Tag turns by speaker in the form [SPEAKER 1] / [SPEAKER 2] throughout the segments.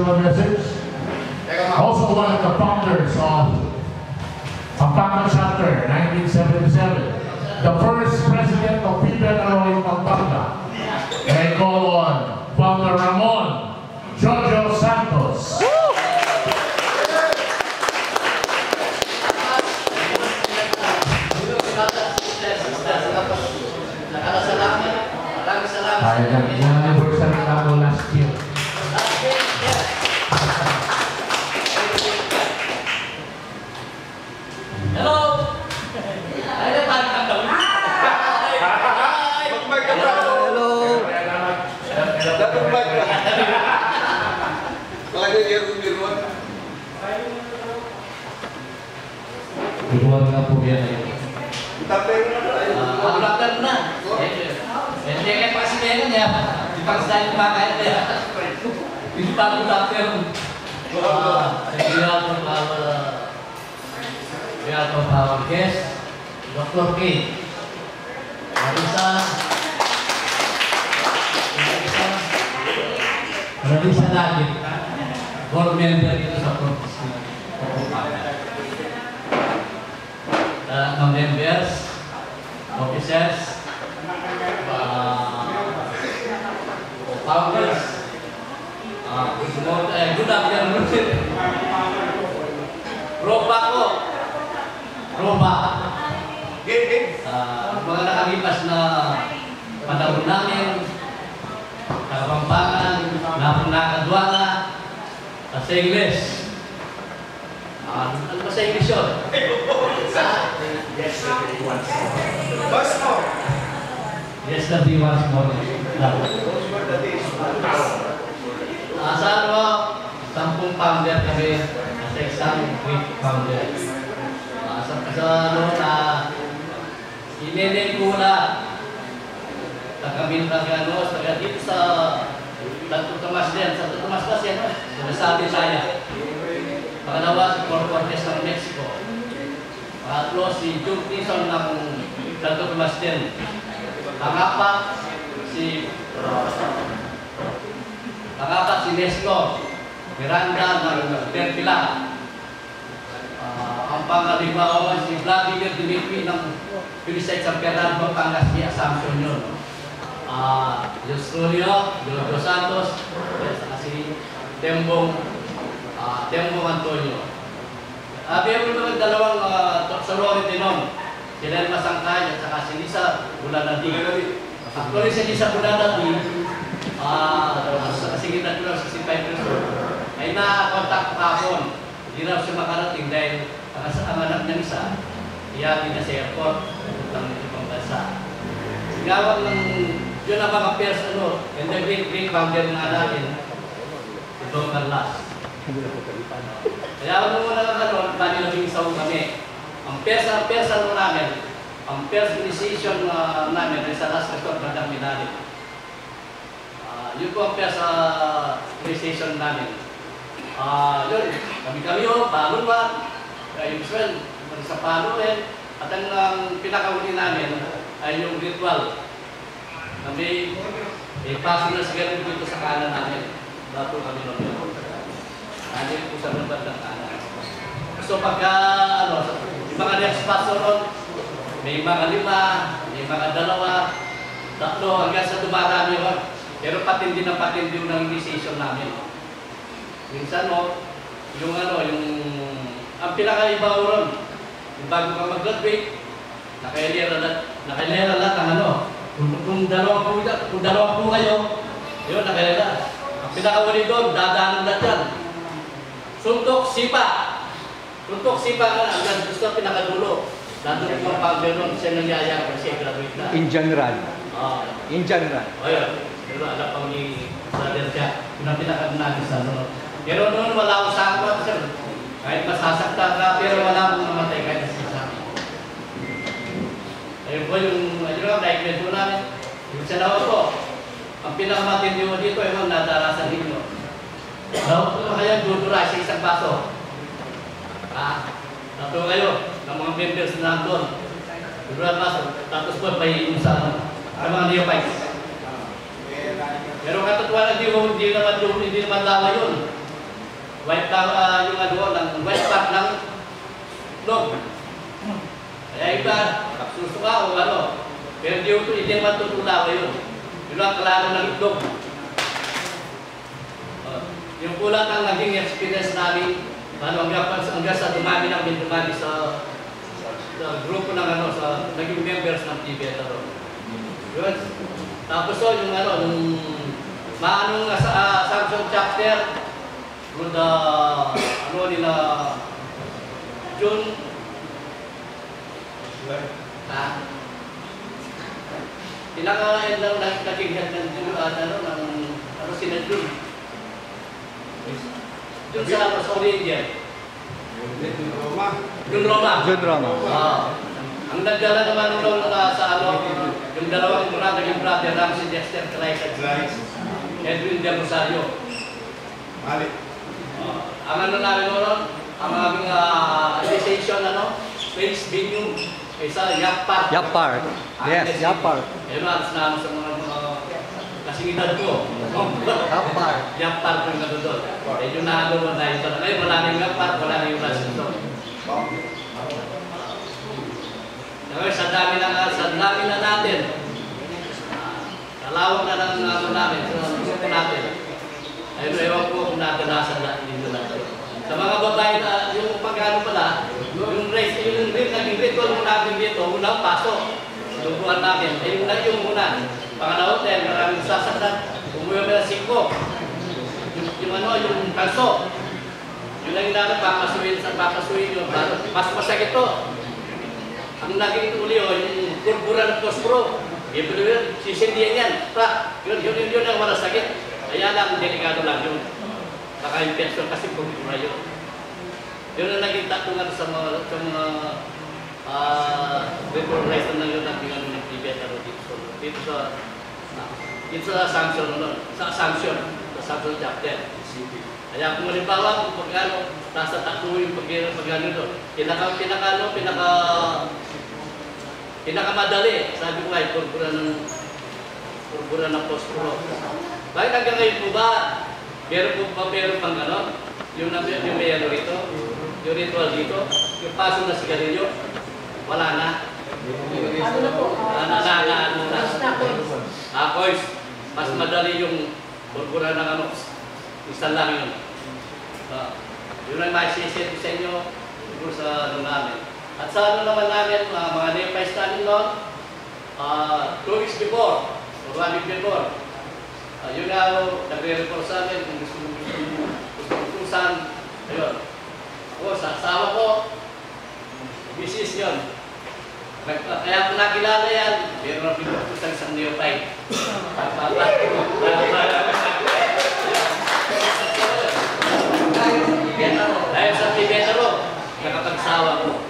[SPEAKER 1] motivational message. Also one of the founders of Pampanga Chapter, 1977. The first president of PBNRO in Pampanga. And I call on Founder Ramon Jojo Santos. Ay, nag-anniversary na ako last year.
[SPEAKER 2] Hello! Ay, napagkakang gawin.
[SPEAKER 3] Hello!
[SPEAKER 2] Biruan nga po yan eh. Aglagan na. Hindi kayo pasidengan ya. Dipaksain kumakaya ya. Hindi pa ako doctor. We are from our guest, Dr. K. Marisa lagi. Board member dito sa province ng Pampanga. Mga members, officers, founders, good afternoon. Roba ko. Roba. Mga nakalipas na panahon namin, Kapampangan, nakadwala, sa English. Ano ba sa English yun? Yesterday once more. Saan mo? 10 founder kami sa isang great founder. Sa ano na ineneng ko na kami taga dito sa Santo Tomas din. Santo Tomas kasi sinasabi saya. Pangalawa si Cortes ng Mexico. Pangatlo si Jude Tison ng Santo Tomas din. Pangapat si Nestor Miranda ng Perpila. Ang pangalima si Vladimir Dimitri ng Pilisay San Fernando, Batangas, di Assumption yun. Julio Santos, si Tembong Antonio. Meron naman dalawang sorority nun. Sila yung Masangkay at saka si Lisa Bulanadi. Actually si Lisa Bulanadi, sa gitna ko lang 65 years old, ay na-contact ko kahapon. Hindi na siya makarating dahil ang anak niya isa, iyakin na sa airport, ng ibang bansa. Sigawag ng yun ang mga pairs, and the great founder nga natin, si Don Carlas. Kaya ano muna lang panilabing saw kami. Ang pairs namin, ang pairs decision namin ay sa last resort ng Minali. Yun po ang pairs decision namin. Yun, kami yun, palo ba? Usual, sa palo rin. At ang pinakahuli namin ay yung ritual. Kami, pasok na sigarin dito sa kanan namin. Dato kami nun yun. Nandito po sa nabat ng kanan. So pagka, yung mga next pasok nun, may mga 5, may mga 2, 3, hanggang sa dumarami yun. Pero patindi ng patindi yung decision namin. Minsan yung ang pinakaibaw ron, yung bago ka mag-graduate, nakailera lahat ang kung dalawa po kayo, yun, nakailera. Ang pinakawali doon, dadaanan lahat yan. Suntok sipa nga, ang gusto pinakadulo. Nandun yung pag meron siya nangyayang kasi graduate na.
[SPEAKER 3] In general. In general.
[SPEAKER 2] Ayun. Pero alam pang ni Brother Jack, yun ang pinakadunanin sa Pero noon wala akong sakot sir. Kahit masasakta ka, pero wala akong namatay kahit nasasakta. Ayun po yung diagnosis po namin. Yung sa lawa po, ang pinakamatindi mo dito ay nadarasan ninyo. Lawa po kaya dudura sa isang baso. Nato kayo, ng mga members na nandun. Dudura baso, tapos po pahihin sa mga neophytes. Pero katotohanan hindi naman lawa yun. white yung ano, ng white part ng log. Kaya iba, susuka o ano. Pero hindi matutulaw yun. Yun ang klaro ng itlog. Yung kulang ang naging experience namin, hanggang sa dumami sa grupo ng ano, sa naging members ng PBETA ron. Yun. Tapos yung ano, yung maanong sanction chapter, with ano nila, June, pinaka-end lang naging head ng sila June. June sa Oriental. June Roma.
[SPEAKER 3] June Roma.
[SPEAKER 2] Ang nagdala naman nung sa ano, yung dalawang naging brother, Ramsey Dexter Clark at Edwin Del Rosario. Ang ano namin noon, ang aming association, space venue, isa Yapar.
[SPEAKER 3] Yapar. Yes, Yapar.
[SPEAKER 2] Ayun na, namin sa mga kasingitan ko.
[SPEAKER 3] Yapar.
[SPEAKER 2] Yapar ko yung doon. Medyo nahalo na ito. Ngayon wala na yung Yapar, wala na yung Rasin doon. Ngayon sa dami na natin, kalawang na ng ano namin, sa grupo natin. Ayun, ewan ko kung nadanasan natin dito natin. Sa mga babae na, yung pagkano pala, yung naging ritual mo natin dito, unang pasok, lubuhan namin. Ayun na yung muna. Pangalawa, maraming sasaktan, umuwi na 5. Yung kanso. Yun lang yung namin, papasuin yun. Mas masakit to. Ang naging uli, yung burbura ng pospro. Yun, sisindihan yan. Yun ang wala sakit. Kaya lang, delikado lang yun. Naka-infection kasi burbura yun. Yun ang naging tatungan sa mga restoration na yun ng PBETA dito sa sanction chapter. Kaya kung halimbawa, kung pagkano, nasa takbo yung pagkano ito, pinakamadali, sabi ko nga, purpura ng pospro. Bakit hanggang ngayon po ba, meron pang ano, yung may ano rito, yung ritual dito, yung paso na sigarilyo, wala na.
[SPEAKER 4] Ano na po?
[SPEAKER 2] Kois, mas madali yung purpura ng ano, isa lang yun. Yun ang maisisit sa inyo, siguro sa ano namin. At sa ano naman namin, mga nepais namin noon, 2 weeks before, or 1 week before, yun nga, nagre-report sa amin kung gusto utusan. Ayun. Ako, sa asawa ko, business yun. Kaya kung nakilala yan, meron na pinutusan isang neophyte. Dahil sa PBETA ro, nakapagsawa ko.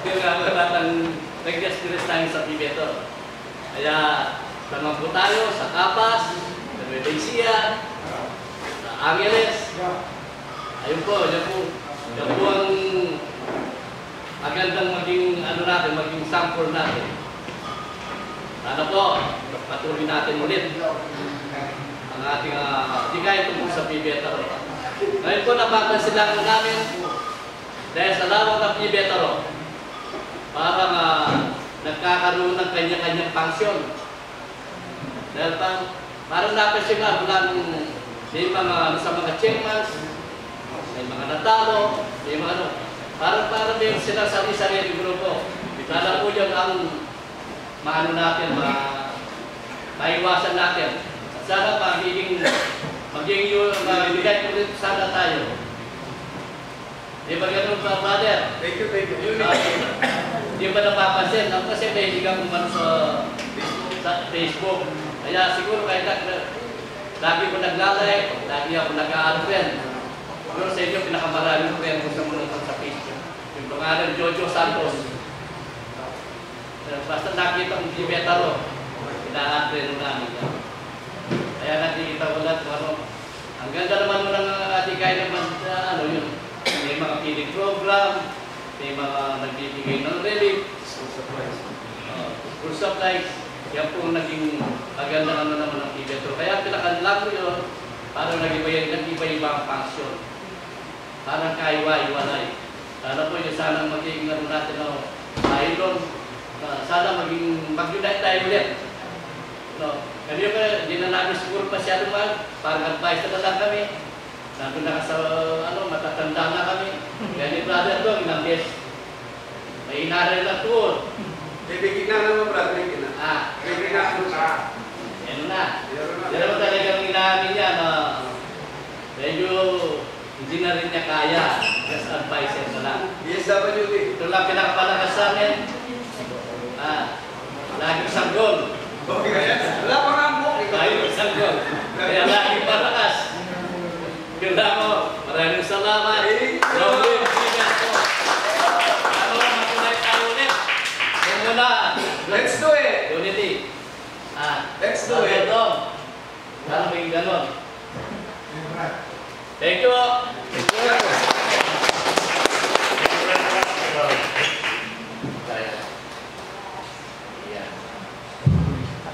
[SPEAKER 2] Yung nag-experience tayo sa PBETA. Kaya, tamang po tayo sa Kapas, sa Nueva Ecija, sa Angeles. Ayun po, yan po ang magandang maging maging sample natin. Sana po, patuloy natin ulit ang ating digay tungkol sa PBETA ro. Ngayon po, napapansin lang namin dahil sa lawak ng PBETA ro, parang nagkakaroon ng kanya-kanyang pangsyon. Dahil parang napansin nga, may mga sa mga chairman, may mga natalo, may mga ano, parang meron silang sarili-sarili grupo. Sana po yun ang maano natin, maiwasan natin. Sana magiging bigay ko rin sana tayo. Di ba ganun pa, brother?
[SPEAKER 5] Thank you.
[SPEAKER 2] Di ba napapansin? Ako kasi may higang kumano sa Facebook. Kaya siguro kahit lagi ko naglalay, lagi ako nag-a-friend. Pero sa inyo, pinakamaraming ko kaya gusto mo nung sa Facebook. Yung pangalan, Jojo Santos. Basta nakita kong PBETA ro, pina-friend namin yan. Kaya nakikita ko lang kung ano. Ang ganda naman mo ng atikay naman, yun. May mga feeding program, may mga nagbibigay ng relief, school supplies. Yan po naging maganda naman ng PBETA. Kaya pinakalang ko yun, Parang nag-iba-iba ang function. Parang kaiwa-iwalay. Sana po yung sana maging ano natin o idol. Sana mag-unite tayo ulit. No? Kasi hindi na namin siguro masyado parang advice na lang kami. Nandun na sa matatanda na kami. Kaya ni brother doon, ilang beses. May inaral na tuon.
[SPEAKER 5] Bibigyan na naman, brother. Bibigyan na. Bibigyan na.
[SPEAKER 2] Yan na. Pero talagang inamin niya na medyo hindi na rin niya kaya. Just advice na lang.
[SPEAKER 5] DSWD.
[SPEAKER 2] Ito lang pinakapalakas sa amin. Laging sanggol.
[SPEAKER 5] Okay kaya? Wala pa nga mo.
[SPEAKER 2] Laging sanggol. Kaya laging malakas. Yun lang mo. Maraming salamat. Robin, bigat ko. Ano lang matunay tayo ulit. Yan muna.
[SPEAKER 5] Let's do it.
[SPEAKER 2] Unity.
[SPEAKER 5] Let's do it.
[SPEAKER 2] Ano may ganon? Thank you.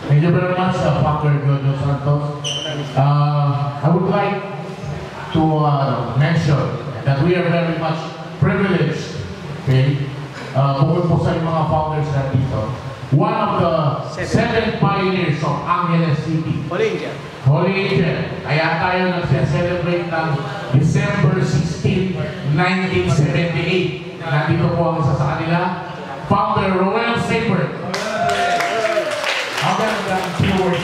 [SPEAKER 1] Thank you very much, Father Jojo Santos. I would like to mention that we are very much privileged, okay? Bukod po sa mga founders na dito. One of the 7 pioneers of Angeles City.
[SPEAKER 3] Holy Angel.
[SPEAKER 1] Holy Angel. Kaya tayo nag-celebrate ng December 16, 1978. Nandito po ang isa sa kanila, Founder Roel Saber. How about that few words